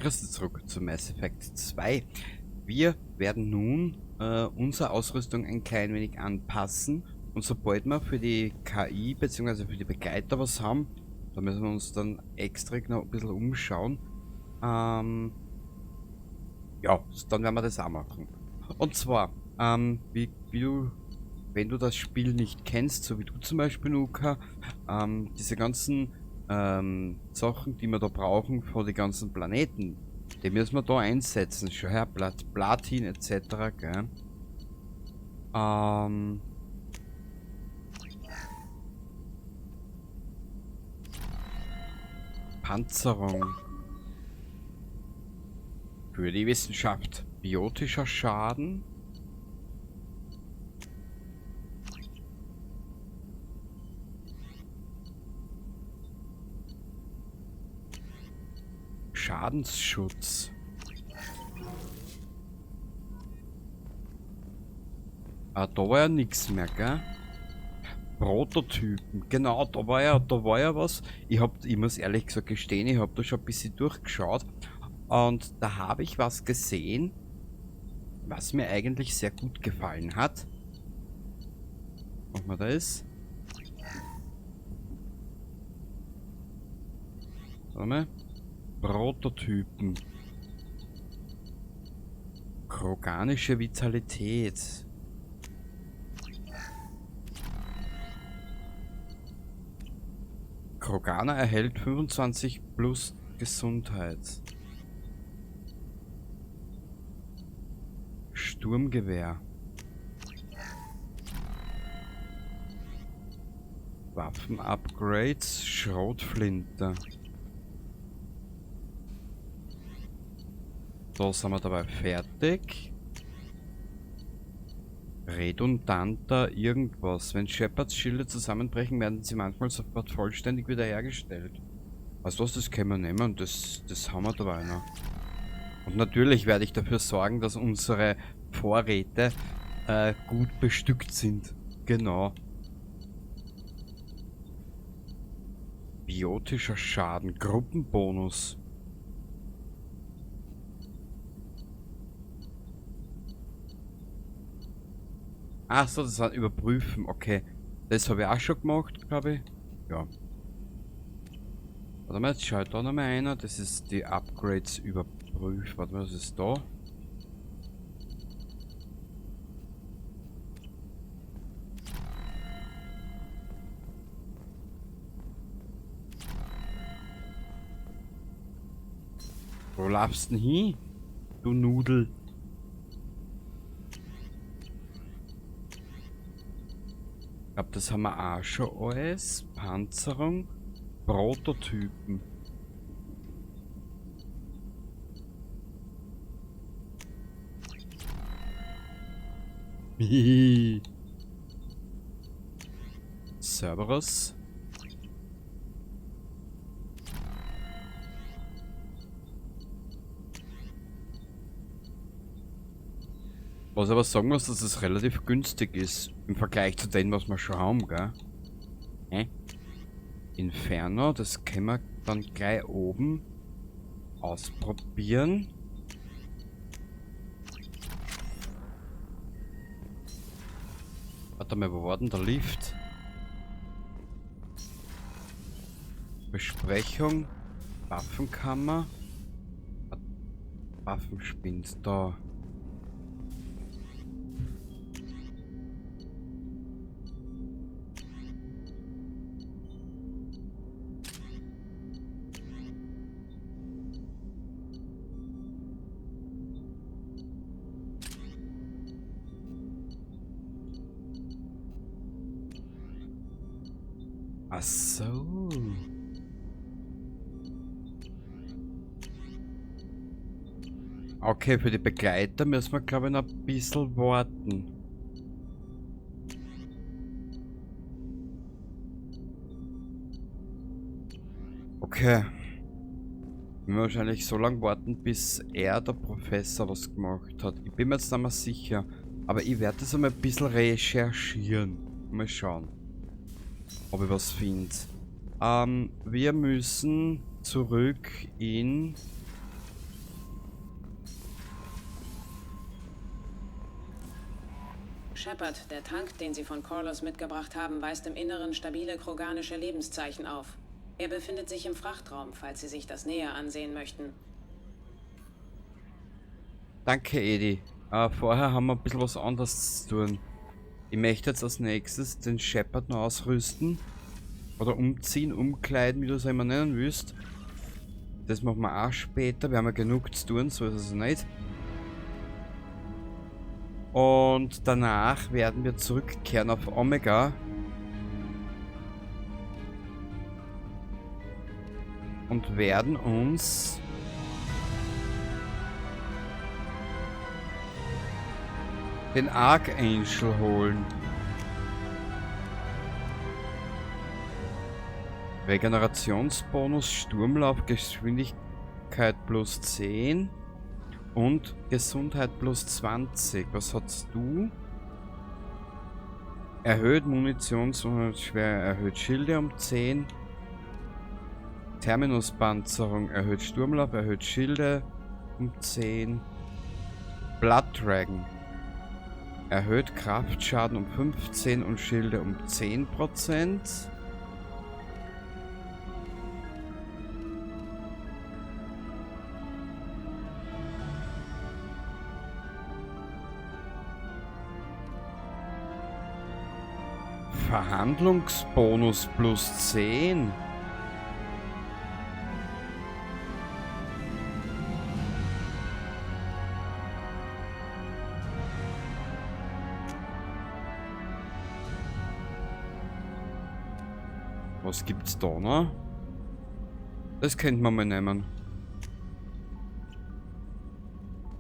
Grüß dich zurück zu Mass Effect 2. Wir werden nun unsere Ausrüstung ein klein wenig anpassen und sobald wir für die KI bzw. für die Begleiter was haben, da müssen wir uns dann extra noch ein bisschen umschauen. Ja, dann werden wir das auch machen. Und zwar, wie du, wenn du das Spiel nicht kennst, so wie du zum Beispiel, Nuka, diese ganzen Sachen, die wir da brauchen für die ganzen Planeten, die müssen wir da einsetzen. Schon her, Platin etc. Gell? Panzerung. Für die Wissenschaft. Biotischer Schaden. Schadensschutz. Ah, da war ja nichts mehr, gell? Prototypen. Genau, da war ja was. Ich muss ehrlich gesagt gestehen, ich habe da schon ein bisschen durchgeschaut. Und da habe ich was gesehen, was mir eigentlich sehr gut gefallen hat. Machen wir das. Warte mal. Prototypen. Kroganische Vitalität. Kroganer erhält 25 plus Gesundheit. Sturmgewehr. Waffen-Upgrades. Schrotflinte. Da sind wir dabei fertig. Redundanter irgendwas. Wenn Shepards Schilde zusammenbrechen, werden sie manchmal sofort vollständig wiederhergestellt. Also das können wir nehmen und das haben wir dabei noch. Und natürlich werde ich dafür sorgen, dass unsere Vorräte gut bestückt sind. Genau. Biotischer Schaden, Gruppenbonus. Achso, das war überprüfen, okay. Das habe ich auch schon gemacht, glaube ich. Ja. Warte mal, jetzt schaut da nochmal einer. Das ist die Upgrades überprüfen. Warte mal, was ist da? Wo laufst du denn hin? Du Nudel. Ich glaube, das haben wir auch schon alles. Panzerung. Prototypen. Hihi. Cerberus. Was aber sagen muss, dass es relativ günstig ist im Vergleich zu dem, was wir schon haben, gell? Inferno, das können wir dann gleich oben ausprobieren. Warte mal, wo war denn der Lift? Besprechung, Waffenkammer, Waffenspind, da. Ach so. Okay, für die Begleiter müssen wir, glaube ich, noch ein bisschen warten. Okay. Wir wahrscheinlich so lange warten, bis der Professor was gemacht hat. Ich bin mir jetzt nicht mehr sicher. Aber ich werde das einmal ein bisschen recherchieren. Mal schauen, ob ich was finde. Wir müssen zurück in Shepard, der Tank, den Sie von Corlus mitgebracht haben, weist im Inneren stabile kroganische Lebenszeichen auf. Er befindet sich im Frachtraum, falls Sie sich das näher ansehen möchten. Danke, Edi. Vorher haben wir ein bisschen was anderes zu tun. Ich möchte jetzt als nächstes den Shepard noch ausrüsten. Oder umziehen, umkleiden, wie du es immer nennen willst. Das machen wir auch später. Wir haben ja genug zu tun, so ist es nicht. Und danach werden wir zurückkehren auf Omega. Und werden uns den Archangel holen. Regenerationsbonus, Sturmlauf, Geschwindigkeit plus 10 und Gesundheit plus 20. Was hast du? Erhöht Munitions- und schwer, erhöht Schilde um 10. Terminuspanzerung, erhöht Sturmlauf, erhöht Schilde um 10. Blood Dragon. Erhöht Kraftschaden um 15 und Schilde um 10%. Verhandlungsbonus plus 10. Was gibt's da noch? Das könnte man mal nehmen.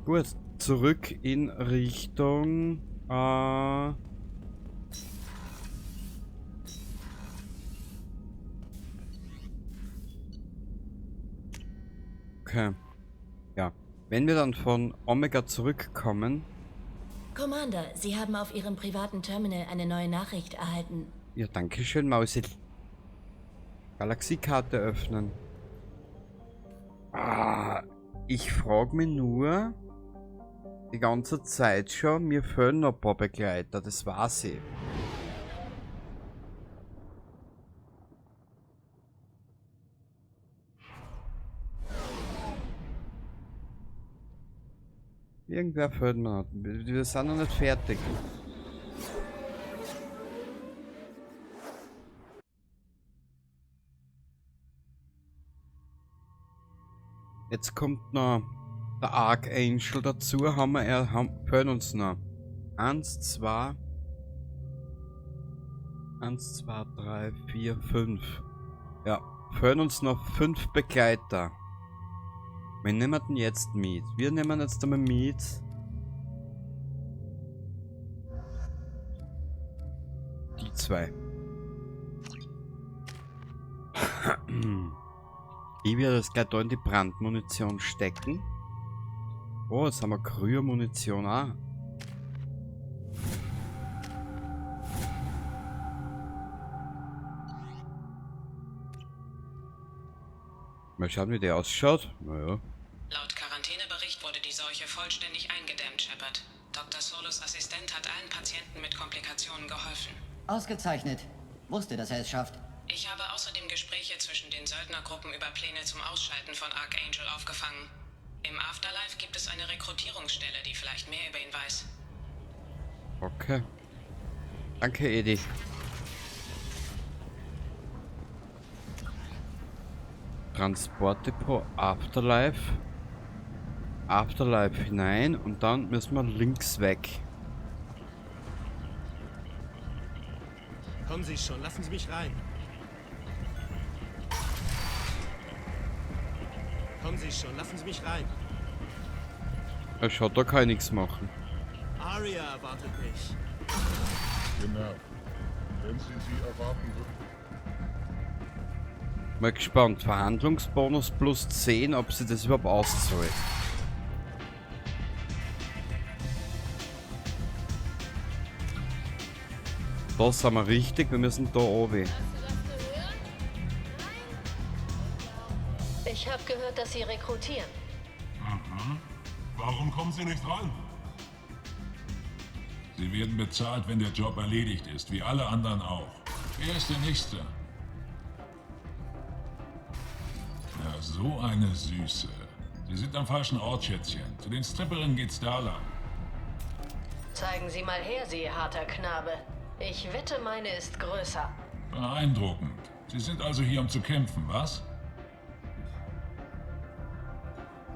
Gut, zurück in Richtung okay. Ja. Wenn wir dann von Omega zurückkommen. Commander, Sie haben auf Ihrem privaten Terminal eine neue Nachricht erhalten. Ja, danke schön, Mausi. Galaxiekarte öffnen. Ich frage mich nur die ganze Zeit schon, mir fehlen noch ein paar Begleiter, das weiß ich. Irgendwer fehlt mir noch. Wir sind noch nicht fertig. Jetzt kommt noch der Archangel dazu. Fehlen uns noch 1, 2, 3, 4, 5. Ja, fehlen uns noch 5 Begleiter. Wir nehmen den jetzt mit. Wir nehmen jetzt einmal mit. Die 2. Ich werde das gleich da in die Brandmunition stecken. Oh, jetzt haben wir Krühermunition auch. Mal schauen, wie der ausschaut. Naja. Laut Quarantänebericht wurde die Seuche vollständig eingedämmt, Shepard. Dr. Solos Assistent hat allen Patienten mit Komplikationen geholfen. Ausgezeichnet. Wusste, dass er es schafft. Ich habe außerdem Gespräche zwischen den Söldnergruppen über Pläne zum Ausschalten von Archangel aufgefangen. Im Afterlife gibt es eine Rekrutierungsstelle, die vielleicht mehr über ihn weiß. Okay. Danke, Edi. Transportdepot, Afterlife. Afterlife hinein und dann müssen wir links weg. Kommen Sie schon, lassen Sie mich rein. Kommen Sie schon, lassen Sie mich rein. Er schaut, da kann ich nichts machen. Aria erwartet mich. Genau. Wenn Sie sie erwarten würden. Mal gespannt. Verhandlungsbonus plus 10, ob sie das überhaupt auszahlt. Da sind wir richtig, wir müssen da oben. Ich habe gehört, dass Sie rekrutieren. Warum kommen Sie nicht rein? Sie werden bezahlt, wenn der Job erledigt ist, wie alle anderen auch. Wer ist der Nächste? Ja, so eine Süße. Sie sind am falschen Ort, Schätzchen. Zu den Stripperinnen geht's da lang. Zeigen Sie mal her, Sie harter Knabe. Ich wette, meine ist größer. Beeindruckend. Sie sind also hier, um zu kämpfen, was?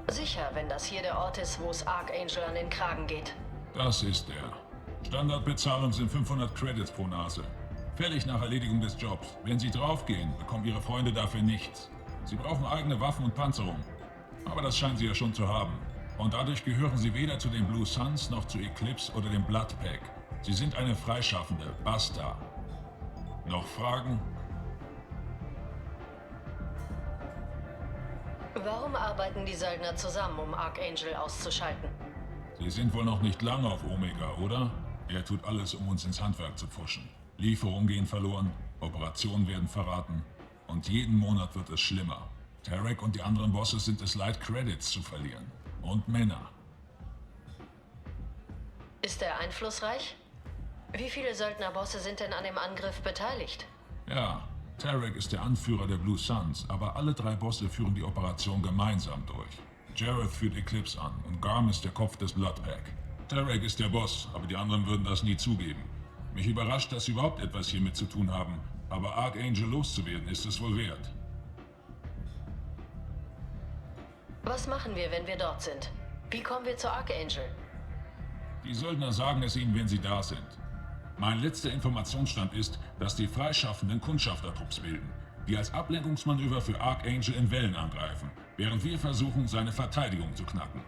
Sicher, wenn das hier der Ort ist, wo es Archangel an den Kragen geht. Das ist er. Standardbezahlung sind 500 Credits pro Nase. Fällig nach Erledigung des Jobs. Wenn Sie draufgehen, bekommen Ihre Freunde dafür nichts. Sie brauchen eigene Waffen und Panzerung. Aber das scheinen Sie ja schon zu haben. Und dadurch gehören Sie weder zu den Blue Suns noch zu Eclipse oder dem Blood Pack. Sie sind eine Freischaffende, basta. Noch Fragen? Warum arbeiten die Söldner zusammen, um Archangel auszuschalten? Sie sind wohl noch nicht lange auf Omega, oder? Er tut alles, um uns ins Handwerk zu pfuschen. Lieferungen gehen verloren, Operationen werden verraten. Und jeden Monat wird es schlimmer. Tarek und die anderen Bosses sind es leid, Credits zu verlieren. Und Männer. Ist er einflussreich? Wie viele Söldnerbosse sind denn an dem Angriff beteiligt? Ja, Tarek ist der Anführer der Blue Suns, aber alle 3 Bosse führen die Operation gemeinsam durch. Jareth führt Eclipse an und Garm ist der Kopf des Blood Pack. Tarek ist der Boss, aber die anderen würden das nie zugeben. Mich überrascht, dass sie überhaupt etwas hiermit zu tun haben, aber Archangel loszuwerden ist es wohl wert. Was machen wir, wenn wir dort sind? Wie kommen wir zu Archangel? Die Söldner sagen es ihnen, wenn sie da sind. Mein letzter Informationsstand ist, dass die Freischaffenden Kundschaftertrupps bilden, die als Ablenkungsmanöver für Archangel in Wellen angreifen, während wir versuchen, seine Verteidigung zu knacken.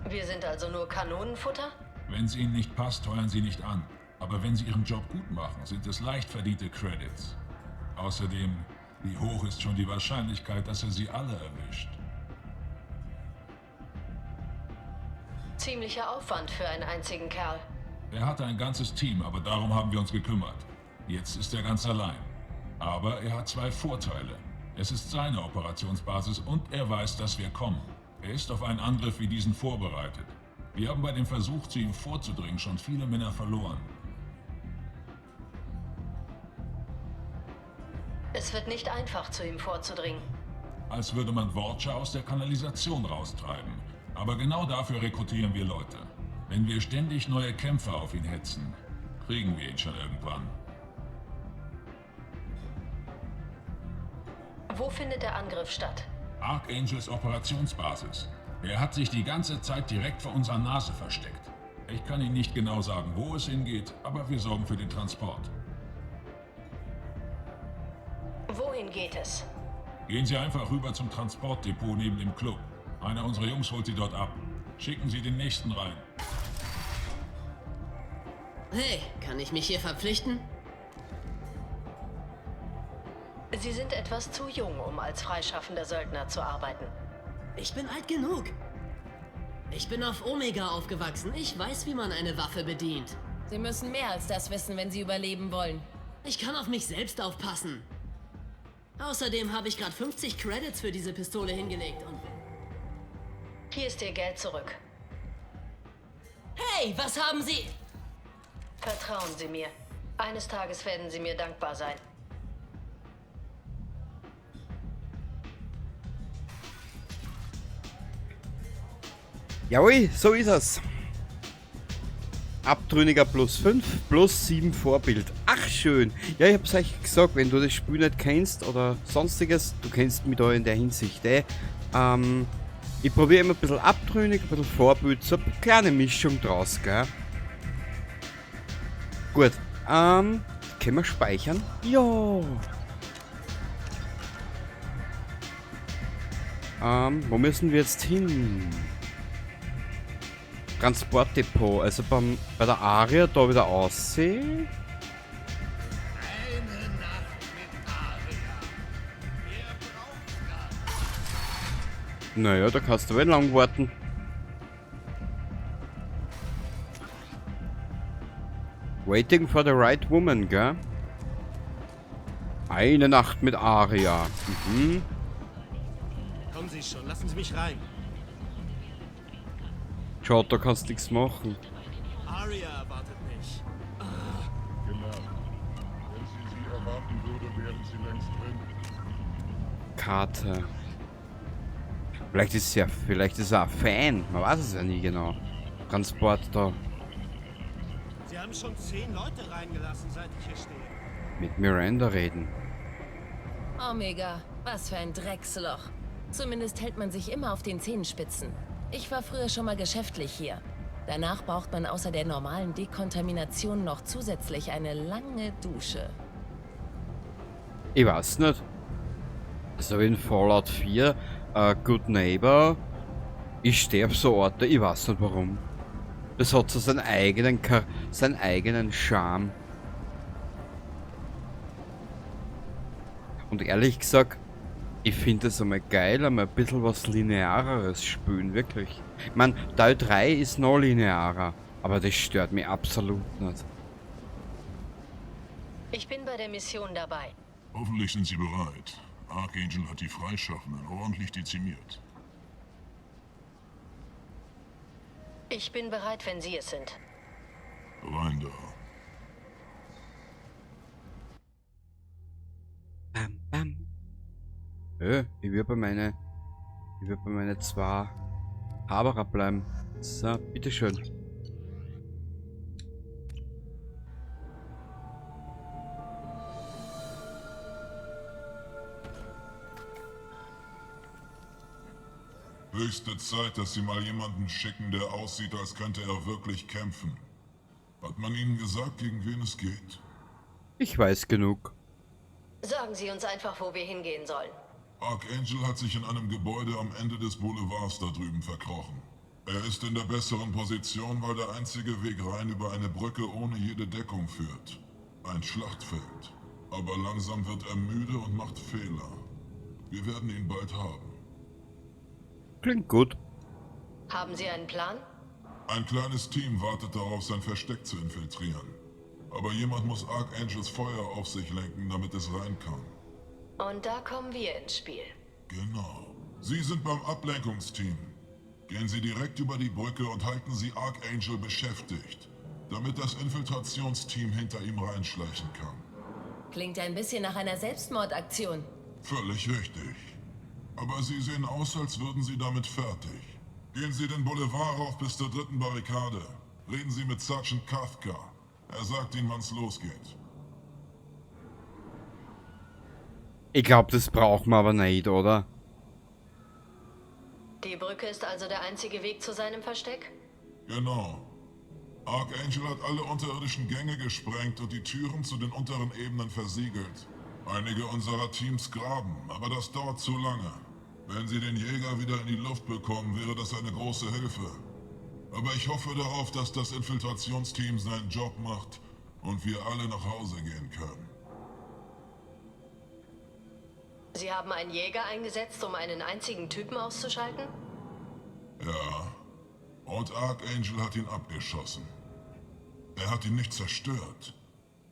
Wir sind also nur Kanonenfutter? Wenn es ihnen nicht passt, heuern sie nicht an. Aber wenn sie ihren Job gut machen, sind es leicht verdiente Credits. Außerdem, wie hoch ist schon die Wahrscheinlichkeit, dass er sie alle erwischt? Ziemlicher Aufwand für einen einzigen Kerl. Er hatte ein ganzes Team, aber darum haben wir uns gekümmert. Jetzt ist er ganz allein. Aber er hat 2 Vorteile. Es ist seine Operationsbasis und er weiß, dass wir kommen. Er ist auf einen Angriff wie diesen vorbereitet. Wir haben bei dem Versuch, zu ihm vorzudringen, schon viele Männer verloren. Es wird nicht einfach, zu ihm vorzudringen. Als würde man Worcher aus der Kanalisation raustreiben. Aber genau dafür rekrutieren wir Leute. Wenn wir ständig neue Kämpfer auf ihn hetzen, kriegen wir ihn schon irgendwann. Wo findet der Angriff statt? Archangels Operationsbasis. Er hat sich die ganze Zeit direkt vor unserer Nase versteckt. Ich kann Ihnen nicht genau sagen, wo es hingeht, aber wir sorgen für den Transport. Wohin geht es? Gehen Sie einfach rüber zum Transportdepot neben dem Club. Einer unserer Jungs holt Sie dort ab. Schicken Sie den nächsten rein. Hey, kann ich mich hier verpflichten? Sie sind etwas zu jung, um als freischaffender Söldner zu arbeiten. Ich bin alt genug. Ich bin auf Omega aufgewachsen. Ich weiß, wie man eine Waffe bedient. Sie müssen mehr als das wissen, wenn Sie überleben wollen. Ich kann auf mich selbst aufpassen. Außerdem habe ich gerade 50 Credits für diese Pistole hingelegt und... Hier ist Ihr Geld zurück. Hey, was haben Sie? Vertrauen Sie mir. Eines Tages werden Sie mir dankbar sein. Jawohl, so ist es. Abtrünniger +5, +7 Vorbild. Ach schön. Ja, ich hab's euch gesagt, wenn du das Spiel nicht kennst oder sonstiges, du kennst mich da in der Hinsicht. Ich probiere immer ein bisschen abtrünnig, ein bisschen Vorbild, so eine kleine Mischung draus, gell? Gut, können wir speichern? Ja. Wo müssen wir jetzt hin? Transportdepot, also bei der Aria da wieder aussehen. Naja, da kannst du wohl lang warten. Waiting for the right woman, gell? Eine Nacht mit Aria. Kommen Sie schon, lassen Sie mich rein. Schau, da kannst du nichts machen. Aria erwartet mich. Genau. Wenn sie erwarten würde, wären sie längst drin. Karte. Vielleicht ist er ein Fan. Man weiß es ja nie genau. Transport da. Sie haben schon 10 Leute reingelassen, seit ich hier stehe. Mit Miranda reden. Omega, was für ein Drecksloch. Zumindest hält man sich immer auf den Zehenspitzen. Ich war früher schon mal geschäftlich hier. Danach braucht man außer der normalen Dekontamination noch zusätzlich eine lange Dusche. Ich weiß nicht. So wie in Fallout 4, Good Neighbor. Ich sterbe so Orte, ich weiß nicht warum. Das hat so seinen eigenen Charme. Und ehrlich gesagt, ich finde es einmal geil, einmal ein bisschen was Lineareres spielen, wirklich. Ich meine, Teil 3 ist noch linearer, aber das stört mich absolut nicht. Ich bin bei der Mission dabei. Hoffentlich sind Sie bereit. Archangel hat die Freischaffenden ordentlich dezimiert. Ich bin bereit, wenn Sie es sind. Rein da. Bam, bam. Ich will bei meine 2 Haberer bleiben. So, bitteschön. Höchste Zeit, dass Sie mal jemanden schicken, der aussieht, als könnte er wirklich kämpfen. Hat man Ihnen gesagt, gegen wen es geht? Ich weiß genug. Sagen Sie uns einfach, wo wir hingehen sollen. Archangel hat sich in einem Gebäude am Ende des Boulevards da drüben verkrochen. Er ist in der besseren Position, weil der einzige Weg rein über eine Brücke ohne jede Deckung führt. Ein Schlachtfeld. Aber langsam wird er müde und macht Fehler. Wir werden ihn bald haben. Klingt gut. Haben Sie einen Plan? Ein kleines Team wartet darauf, sein Versteck zu infiltrieren. Aber jemand muss Archangels Feuer auf sich lenken, damit es rein kann. Und da kommen wir ins Spiel. Genau. Sie sind beim Ablenkungsteam. Gehen Sie direkt über die Brücke und halten Sie Archangel beschäftigt, damit das Infiltrationsteam hinter ihm reinschleichen kann. Klingt ein bisschen nach einer Selbstmordaktion. Völlig richtig. Aber Sie sehen aus, als würden Sie damit fertig. Gehen Sie den Boulevard rauf bis zur 3. Barrikade. Reden Sie mit Sergeant Kafka. Er sagt Ihnen, wann's losgeht. Ich glaube, das brauchen wir aber nicht, oder? Die Brücke ist also der einzige Weg zu seinem Versteck? Genau. Archangel hat alle unterirdischen Gänge gesprengt und die Türen zu den unteren Ebenen versiegelt. Einige unserer Teams graben, aber das dauert zu lange. Wenn Sie den Jäger wieder in die Luft bekommen, wäre das eine große Hilfe. Aber ich hoffe darauf, dass das Infiltrationsteam seinen Job macht und wir alle nach Hause gehen können. Sie haben einen Jäger eingesetzt, um einen einzigen Typen auszuschalten? Ja. Und Archangel hat ihn abgeschossen. Er hat ihn nicht zerstört.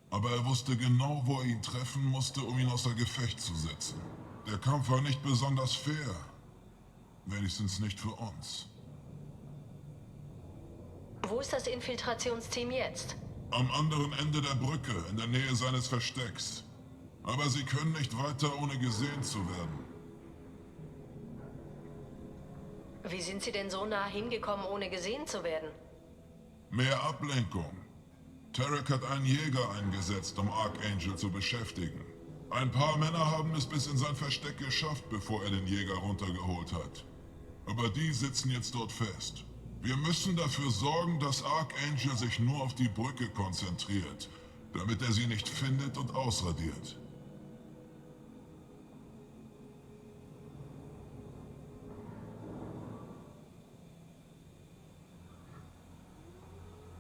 Aber er wusste genau, wo er ihn treffen musste, um ihn außer Gefecht zu setzen. Der Kampf war nicht besonders fair. Wenigstens nicht für uns. Wo ist das Infiltrationsteam jetzt? Am anderen Ende der Brücke, in der Nähe seines Verstecks. Aber sie können nicht weiter, ohne gesehen zu werden. Wie sind Sie denn so nah hingekommen, ohne gesehen zu werden? Mehr Ablenkung. Tarek hat einen Jäger eingesetzt, um Archangel zu beschäftigen. Ein paar Männer haben es bis in sein Versteck geschafft, bevor er den Jäger runtergeholt hat. Aber die sitzen jetzt dort fest. Wir müssen dafür sorgen, dass Archangel sich nur auf die Brücke konzentriert, damit er sie nicht findet und ausradiert.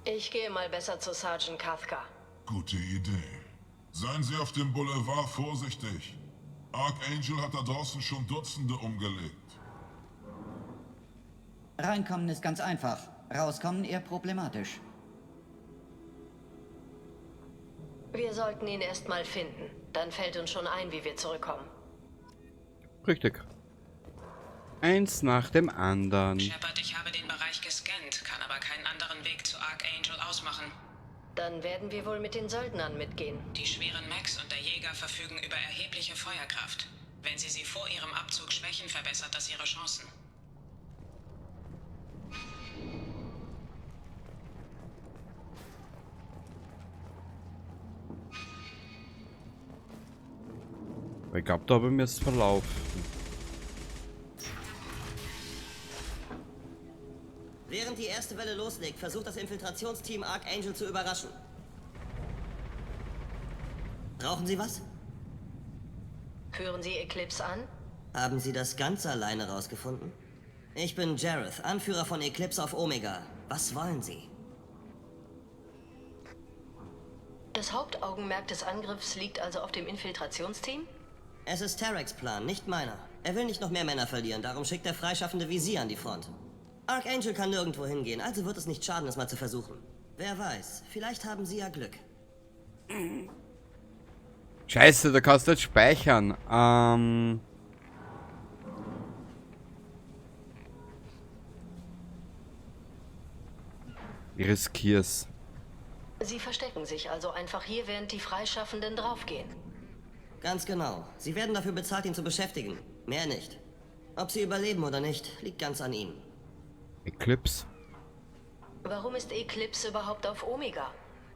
Ich gehe mal besser zu Sergeant Kafka. Gute Idee. Seien Sie auf dem Boulevard vorsichtig. Archangel hat da draußen schon Dutzende umgelegt. Reinkommen ist ganz einfach. Rauskommen eher problematisch. Wir sollten ihn erst mal finden. Dann fällt uns schon ein, wie wir zurückkommen. Richtig. Eins nach dem anderen. Shepard, ich habe den Bereich gescannt, kann aber keinen anderen Weg zu Archangel ausmachen. Dann werden wir wohl mit den Söldnern mitgehen. Die schweren Mechs und der Jäger verfügen über erhebliche Feuerkraft. Wenn sie vor ihrem Abzug schwächen, verbessert das ihre Chancen. Ich glaube, da habe ich mir jetzt verlaufen. Während die erste Welle loslegt, versucht das Infiltrationsteam Archangel zu überraschen. Brauchen Sie was? Führen Sie Eclipse an? Haben Sie das ganz alleine rausgefunden? Ich bin Jareth, Anführer von Eclipse auf Omega. Was wollen Sie? Das Hauptaugenmerk des Angriffs liegt also auf dem Infiltrationsteam? Es ist Tareks Plan, nicht meiner. Er will nicht noch mehr Männer verlieren, darum schickt er freischaffende wie Sie an die Front. Archangel kann nirgendwo hingehen, also wird es nicht schaden, es mal zu versuchen. Wer weiß, vielleicht haben Sie ja Glück. Scheiße, da kannst du nicht speichern. Ich riskier's. Sie verstecken sich also einfach hier, während die Freischaffenden draufgehen. Ganz genau. Sie werden dafür bezahlt, ihn zu beschäftigen. Mehr nicht. Ob Sie überleben oder nicht, liegt ganz an Ihnen. Eclipse. Warum ist Eclipse überhaupt auf Omega?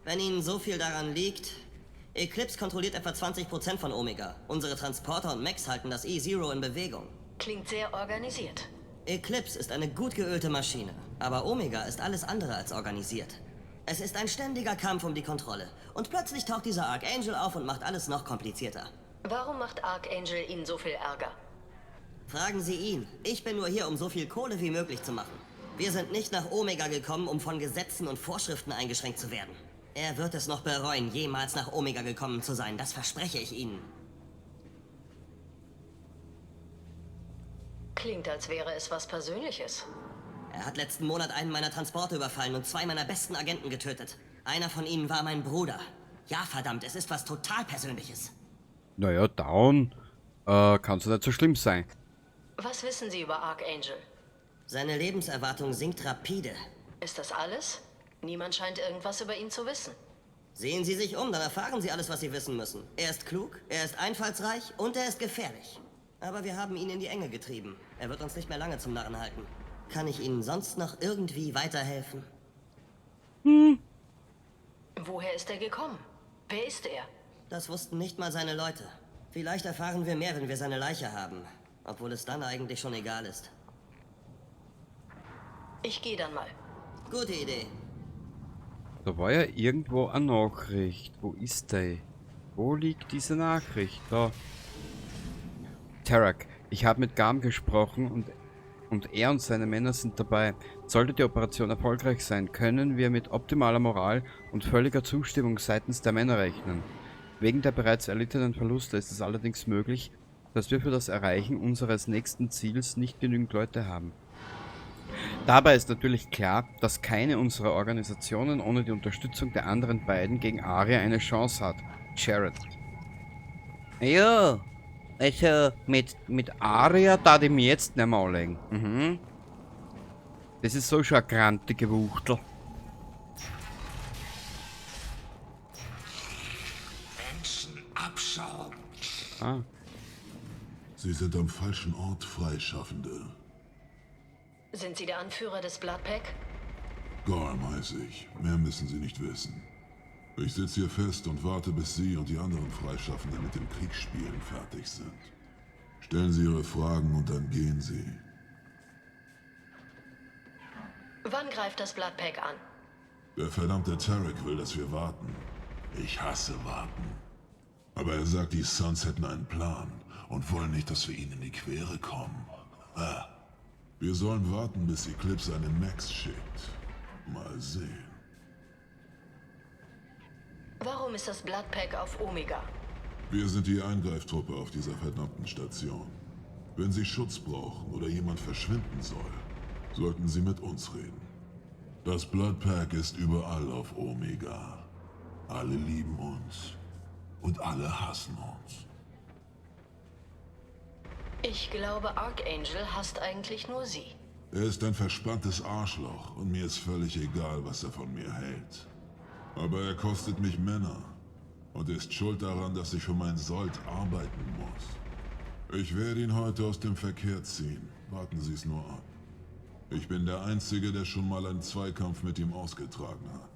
Wenn Ihnen so viel daran liegt... Eclipse kontrolliert etwa 20% von Omega. Unsere Transporter und Mechs halten das E-Zero in Bewegung. Klingt sehr organisiert. Eclipse ist eine gut geölte Maschine, aber Omega ist alles andere als organisiert. Es ist ein ständiger Kampf um die Kontrolle. Und plötzlich taucht dieser Archangel auf und macht alles noch komplizierter. Warum macht Archangel Ihnen so viel Ärger? Fragen Sie ihn. Ich bin nur hier, um so viel Kohle wie möglich zu machen. Wir sind nicht nach Omega gekommen, um von Gesetzen und Vorschriften eingeschränkt zu werden. Er wird es noch bereuen, jemals nach Omega gekommen zu sein. Das verspreche ich Ihnen. Klingt, als wäre es was Persönliches. Er hat letzten Monat einen meiner Transporte überfallen und 2 meiner besten Agenten getötet. Einer von ihnen war mein Bruder. Ja, verdammt, es ist was total Persönliches. Naja, down. Kann's nicht so schlimm sein. Was wissen Sie über Archangel? Seine Lebenserwartung sinkt rapide. Ist das alles? Niemand scheint irgendwas über ihn zu wissen. Sehen Sie sich um, dann erfahren Sie alles, was Sie wissen müssen. Er ist klug, er ist einfallsreich und er ist gefährlich. Aber wir haben ihn in die Enge getrieben. Er wird uns nicht mehr lange zum Narren halten. Kann ich Ihnen sonst noch irgendwie weiterhelfen? Woher ist er gekommen? Wer ist er? Das wussten nicht mal seine Leute. Vielleicht erfahren wir mehr, wenn wir seine Leiche haben. Obwohl es dann eigentlich schon egal ist. Ich gehe dann mal. Gute Idee. Da war ja irgendwo eine Nachricht. Wo ist die? Wo liegt diese Nachricht? Da. Tarak, ich habe mit Garm gesprochen und er und seine Männer sind dabei. Sollte die Operation erfolgreich sein, können wir mit optimaler Moral und völliger Zustimmung seitens der Männer rechnen. Wegen der bereits erlittenen Verluste ist es allerdings möglich, dass wir für das Erreichen unseres nächsten Ziels nicht genügend Leute haben. Dabei ist natürlich klar, dass keine unserer Organisationen ohne die Unterstützung der anderen beiden gegen Aria eine Chance hat. Jared. Ja, also mit Aria da ich mir jetzt nicht mehr anlegen. Das ist so schon eine grantige Wuchtel. Menschenabschaum. Ah. Sie sind am falschen Ort, Freischaffende. Sind Sie der Anführer des Bloodpack? Garm heiße ich. Mehr müssen Sie nicht wissen. Ich sitze hier fest und warte, bis Sie und die anderen Freischaffenden mit den Kriegsspielen fertig sind. Stellen Sie Ihre Fragen und dann gehen Sie. Wann greift das Bloodpack an? Der verdammte Tarek will, dass wir warten. Ich hasse warten. Aber er sagt, die Suns hätten einen Plan und wollen nicht, dass wir ihnen in die Quere kommen. Wir sollen warten, bis Eclipse einen Max schickt. Mal sehen. Warum ist das Bloodpack auf Omega? Wir sind die Eingreiftruppe auf dieser verdammten Station. Wenn Sie Schutz brauchen oder jemand verschwinden soll, sollten Sie mit uns reden. Das Bloodpack ist überall auf Omega. Alle lieben uns und alle hassen uns. Ich glaube, Archangel hasst eigentlich nur Sie. Er ist ein verspanntes Arschloch und mir ist völlig egal, was er von mir hält. Aber er kostet mich Männer und ist schuld daran, dass ich für mein Sold arbeiten muss. Ich werde ihn heute aus dem Verkehr ziehen. Warten Sie es nur ab. Ich bin der Einzige, der schon mal einen Zweikampf mit ihm ausgetragen hat.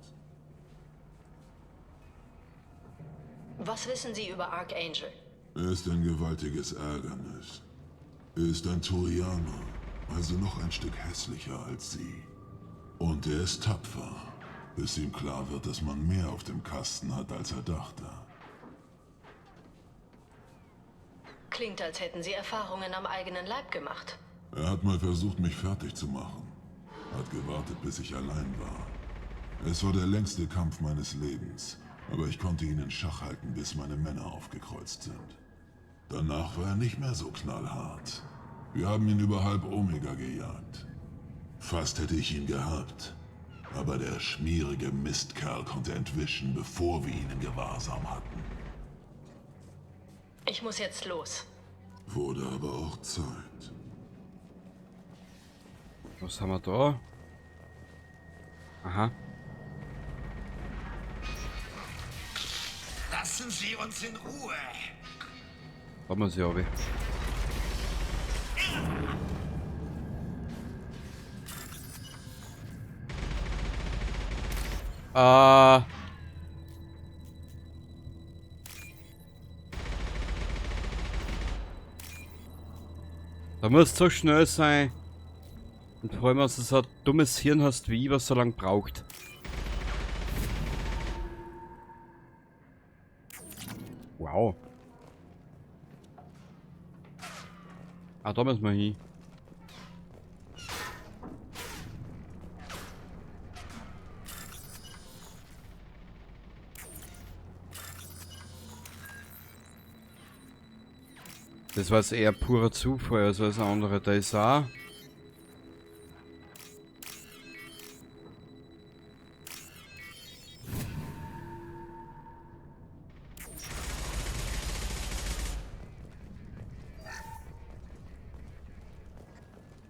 Was wissen Sie über Archangel? Er ist ein gewaltiges Ärgernis. Er ist ein Turianer, also noch ein Stück hässlicher als Sie. Und er ist tapfer, bis ihm klar wird, dass man mehr auf dem Kasten hat, als er dachte. Klingt, als hätten Sie Erfahrungen am eigenen Leib gemacht. Er hat mal versucht, mich fertig zu machen. Hat gewartet, bis ich allein war. Es war der längste Kampf meines Lebens, aber ich konnte ihn in Schach halten, bis meine Männer aufgekreuzt sind. Danach war er nicht mehr so knallhart. Wir haben ihn über halb Omega gejagt. Fast hätte ich ihn gehabt. Aber der schmierige Mistkerl konnte entwischen, bevor wir ihn in Gewahrsam hatten. Ich muss jetzt los. Wurde aber auch Zeit. Was haben wir da? Aha. Lassen Sie uns in Ruhe. Da muss ich aber. Da musst du so schnell sein. Und vor allem, wenn du so ein dummes Hirn hast wie ich, was so lange braucht. Wow. Ah, da müssen wir hin. Das war jetzt eher purer Zufall, also als andere. Da ist auch.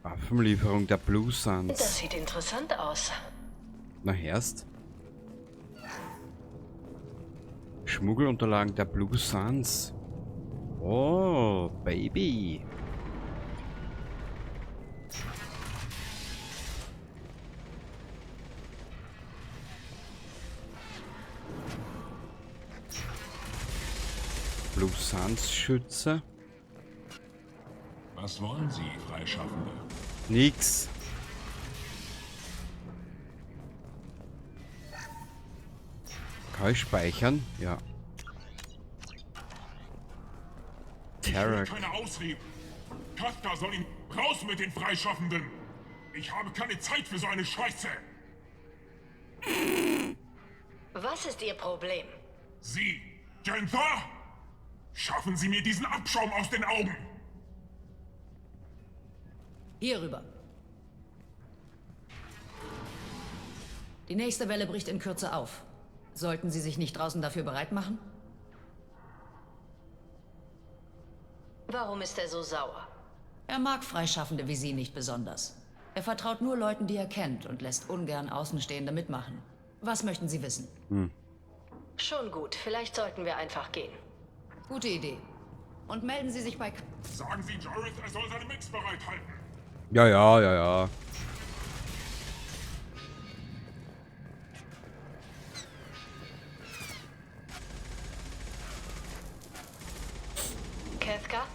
Waffenlieferung der Blue Suns. Das sieht interessant aus. Na erst. Schmuggelunterlagen der Blue Suns. Oh, Baby. Blue Suns Schütze. Was wollen Sie, Freischaffende? Nix. Kann ich speichern? Ja. Terror. Keine Ausreden. Kafka soll ihn raus mit den Freischaffenden. Ich habe keine Zeit für so eine Scheiße. Was ist Ihr Problem? Sie, Genther? Schaffen Sie mir diesen Abschaum aus den Augen. Hier rüber. Die nächste Welle bricht in Kürze auf. Sollten Sie sich nicht draußen dafür bereit machen? Warum ist er so sauer? Er mag Freischaffende wie Sie nicht besonders. Er vertraut nur Leuten, die er kennt und lässt ungern Außenstehende mitmachen. Was möchten Sie wissen? Schon gut, vielleicht sollten wir einfach gehen. Gute Idee. Und melden Sie sich bei... Sagen Sie Jareth, er soll seine Mix bereithalten. Ja, ja, ja, ja. Kefka?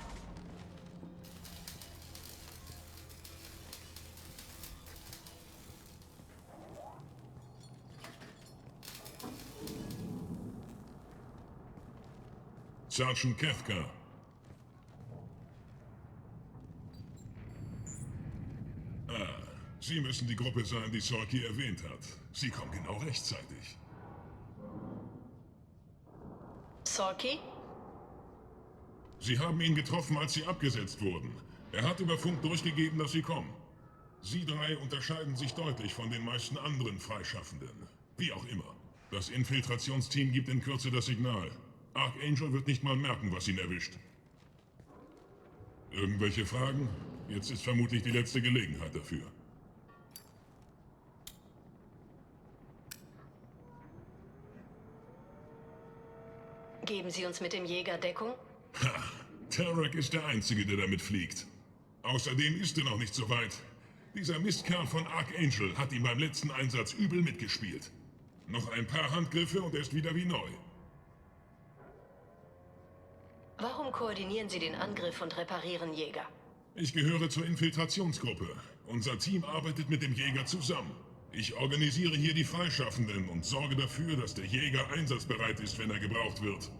Sergeant Kefka. Sie müssen die Gruppe sein, die Sorky erwähnt hat. Sie kommen genau rechtzeitig. Sorky? Sie haben ihn getroffen, als Sie abgesetzt wurden. Er hat über Funk durchgegeben, dass Sie kommen. Sie drei unterscheiden sich deutlich von den meisten anderen Freischaffenden. Wie auch immer. Das Infiltrationsteam gibt in Kürze das Signal. Archangel wird nicht mal merken, was ihn erwischt. Irgendwelche Fragen? Jetzt ist vermutlich die letzte Gelegenheit dafür. Geben Sie uns mit dem Jäger Deckung? Ha! Tarek ist der Einzige, der damit fliegt. Außerdem ist er noch nicht so weit. Dieser Mistkerl von Archangel hat ihm beim letzten Einsatz übel mitgespielt. Noch ein paar Handgriffe und er ist wieder wie neu. Warum koordinieren Sie den Angriff und reparieren Jäger? Ich gehöre zur Infiltrationsgruppe. Unser Team arbeitet mit dem Jäger zusammen. Ich organisiere hier die Freischaffenden und sorge dafür, dass der Jäger einsatzbereit ist, wenn er gebraucht wird.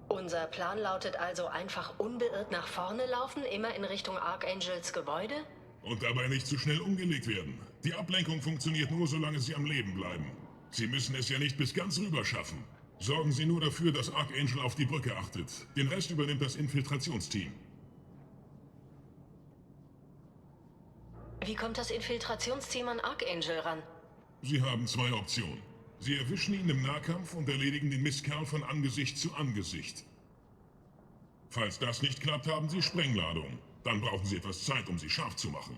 Unser Plan lautet also einfach unbeirrt nach vorne laufen, immer in Richtung Archangels Gebäude? Und dabei nicht zu schnell umgelegt werden. Die Ablenkung funktioniert nur, solange Sie am Leben bleiben. Sie müssen es ja nicht bis ganz rüber schaffen. Sorgen Sie nur dafür, dass Archangel auf die Brücke achtet. Den Rest übernimmt das Infiltrationsteam. Wie kommt das Infiltrationsteam an Archangel ran? Sie haben zwei Optionen. Sie erwischen ihn im Nahkampf und erledigen den Mistkerl von Angesicht zu Angesicht. Falls das nicht klappt, haben Sie Sprengladung. Dann brauchen Sie etwas Zeit, um sie scharf zu machen.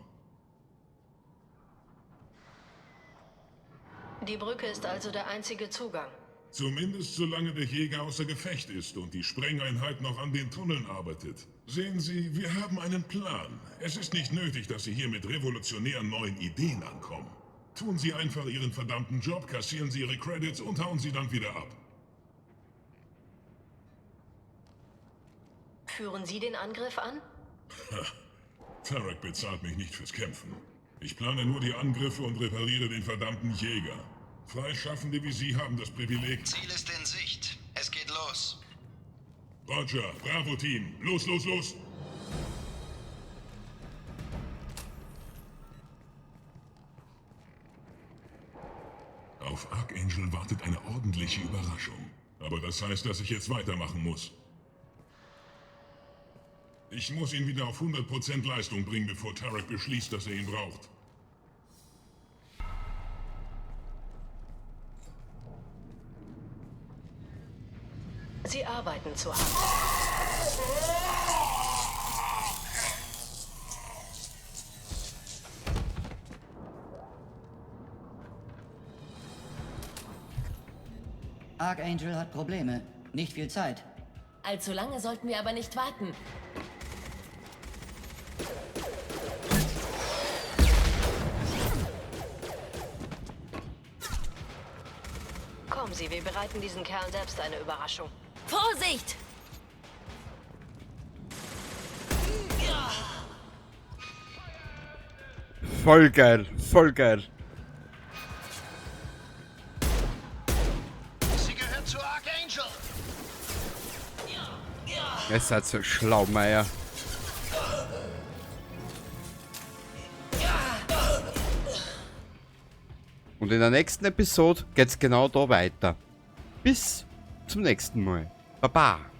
Die Brücke ist also der einzige Zugang. Zumindest solange der Jäger außer Gefecht ist und die Sprengeinheit noch an den Tunneln arbeitet. Sehen Sie, wir haben einen Plan. Es ist nicht nötig, dass Sie hier mit revolutionären neuen Ideen ankommen. Tun Sie einfach Ihren verdammten Job, kassieren Sie Ihre Credits und hauen sie dann wieder ab. Führen Sie den Angriff an? Tarek bezahlt mich nicht fürs Kämpfen. Ich plane nur die Angriffe und repariere den verdammten Jäger. Freischaffende wie Sie haben das Privileg... Ziel ist in Sicht. Es geht los. Roger, Bravo Team. Los, los, los! Auf Archangel wartet eine ordentliche Überraschung. Aber das heißt, dass ich jetzt weitermachen muss. Ich muss ihn wieder auf 100% Leistung bringen, bevor Tarek beschließt, dass er ihn braucht. Sie arbeiten zu hart. Archangel hat Probleme. Nicht viel Zeit. Allzu lange sollten wir aber nicht warten. Kommen Sie, wir bereiten diesen Kerl selbst eine Überraschung. Vorsicht! Voll geil, voll geil. Sie gehört zu Archangel. Ihr seid so schlau, Meier. Und in der nächsten Episode geht's genau da weiter. Bis zum nächsten Mal. Baba.